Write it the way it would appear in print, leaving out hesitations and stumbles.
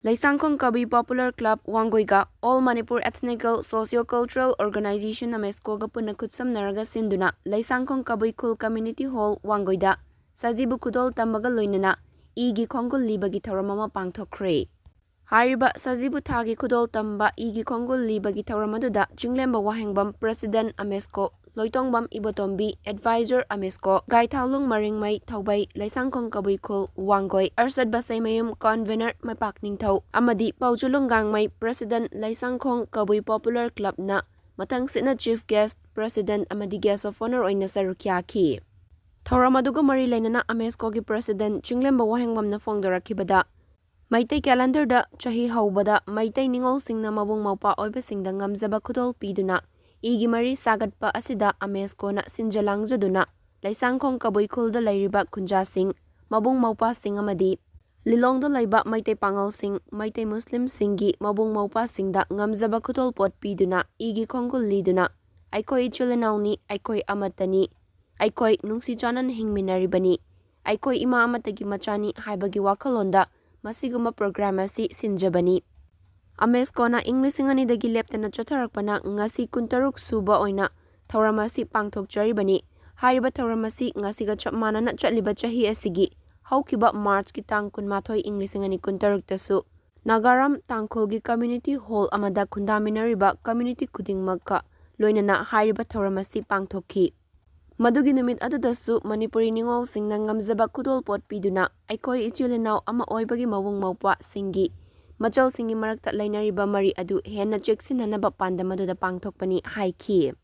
Leishangkhong Kabi Popular Club Wanggoiga All Manipur Ethnical Socio-Cultural Organization Amesco ga punna khutsam naraga sinduna Leishangkhong Kabi Khul Community Hall Wanggoida Shajibu Khudol tambaga loinana igi Khong-Gul libagi thauram ama pangthokkhre. Hariba Shajibu Thagi Khudol tamba igi Khong-Gul libagi thauram aduda Chinglemba Wahengbam President Amesco Loitongbam Ibotombi Advisor Amesco Gaithaulung Maringmai Thaubai Leishangkhong Kabi Khul Wanggoi Arsad Basaimayum Convener Maipak Ningthau Amadi Paujulung Gangmai President Leishangkhong Kabi Popular Club na Matang Sitna Chief Guest President Amadi Guest of Honor oina sarukyaki. Thauram aduga mari lainana Amesco gi President Chinglemba Wahengbam na fongdorakhibada Maitai calendar da chahi haubada Maitai ningol singna mabung maupa oibasingda ngamjaba khudol piduna igi mari sagatpa asida Amesco na sinjalangjaduna Leishangkhong Kabi Khul da lairiba khunja sing mabung maupa sing amadi Lilong da laiba Maitai pangal sing Maitai Muslim singi mabung maupa singda ngamjaba khudol pot piduna igi Khong-Gul liduna aikoi ichulenauni aikoi amatani aikoi nungsi chanan hingminaribani aikoi ima amatagi machani haibagi wakhalonda masiguma program asi sinjabani. Amesco na English dagi leptana chotharakpana ngasi kuntaruk suba oina thauramasi pangthokjaribani. Hariba thauramasi ngasiga chapmanana chatliba chahi asigi haukiba March ki tang kunmathoi English kuntaruk tasu Nagaram Tangkhulgi Community Hall amada khundaminariba community khudingmakka loinana hariba thauramasi pangthokhi. Madugi numit adudasu Manipuri ningol singna ngamjaba khudol pot piduna aikoi ichilenaw ama oibagi mawung mawpa singi machal singi marakta lainariba mari adu henna cheksinanaba pandamaduda pangthokpani haiki.